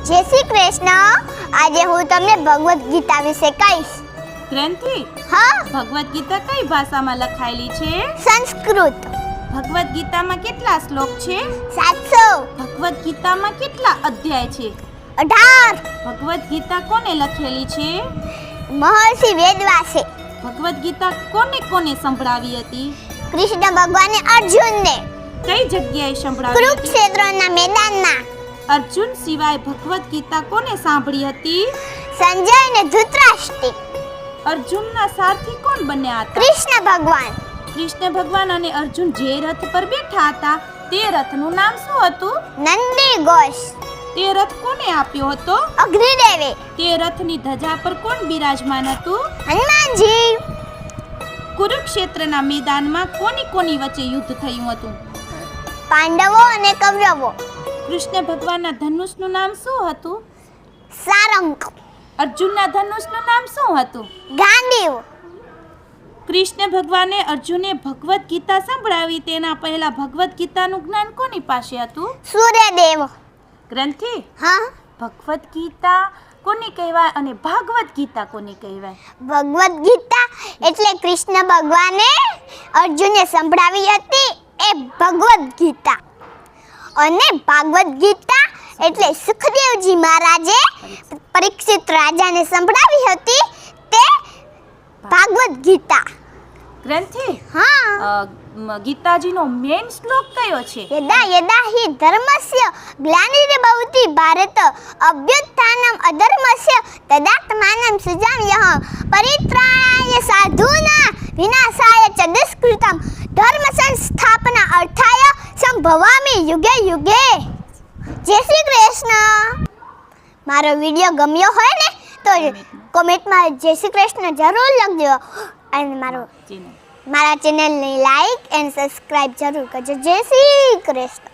જય શ્રી કૃષ્ણ. આજે હું તમને ભગવદ ગીતા વિશે કહીશ. ગ્રંથિ, હા, ભગવદ ગીતા કઈ ભાષામાં લખાયેલી છે? સંસ્કૃત. ભગવદ ગીતામાં કેટલા શ્લોક છે? 700. ભગવદ ગીતામાં કેટલા અધ્યાય છે? 18. ભગવદ ગીતા કોને લખેલી છે? મહર્ષિ વેદવ્યાસે. ભગવદ ગીતા કોને કોને સંભળાવી હતી? કૃષ્ણ ભગવાને અર્જુનને કઈ જગ્યાએ સંભળાવી હતી? કુરુક્ષેત્રના મેદાનમાં. અર્જુન સિવાય ભગવદ ગીતા કોને સાંભળી હતી? સંજય અને ધૃતરાષ્ટ્ર. અર્જુનના સારથી કોણ બન્યા હતા? કૃષ્ણ ભગવાન. કૃષ્ણ ભગવાન અને અર્જુન જે રથ પર બેઠા હતા તે રથનું નામ શું હતું? નંદી ઘોષ. તે રથ કોને આપ્યો હતો? અગ્નિદેવે. તે રથની ધજા પર કોણ બિરાજમાન હતું? હનુમાનજી. કુરુક્ષેત્રના મેદાનમાં કોની વચ્ચે યુદ્ધ થયું હતું? પાંડવો અને કૌરવો. કૃષ્ણ ભગવાનના ધનુષનું નામ શું હતું? સારંગ. અર્જુનના ધનુષનું નામ શું હતું? ગાંડીવ. કૃષ્ણ ભગવાને અર્જુને ભગવદ ગીતા સંભળાવી તેના પહેલા ભગવદ ગીતાનું જ્ઞાન કોની પાસે હતું? સૂર્યદેવ. ગ્રંથિ, હા, ભગવદ ગીતા કોને કહેવાય અને ભાગવત ગીતા કોને કહેવાય? ભગવદ ગીતા એટલે કૃષ્ણ ભગવાને અર્જુનને સંભળાવી હતી એ ભગવદ ગીતા. અને ભાગવત ગીતા એટલે સુખદેવજી મહારાજે પરીક્ષિત રાજાને સંભળાવી હતી તે ભાગવત ગીતા. ગ્રંથિ, હા, ગીતાજીનો મેઇન શ્લોક કયો છે? યદા યદા હિ ધર્મસ્ય ગ્લાનિર્ભવતિ ભારત અભ્યુત્થાનમ અધર્મસ્ય તદાત્માનમ સૃજામ્યહં પરિત્રાણાય સાધૂના વિનાશાય ચ દુષ્કૃતમ ધર્મ સંસ્થાપના અર્થાય સંભવામિ યુગે યુગે. જય શ્રી કૃષ્ણ. મારો વિડીયો ગમ્યો હોય ને તો કોમેન્ટમાં જય શ્રી કૃષ્ણ જરૂર લખજો અને મારા ચેનલને લાઈક એન્ડ સબસ્ક્રાઇબ જરૂર કરજો. જય શ્રી કૃષ્ણ.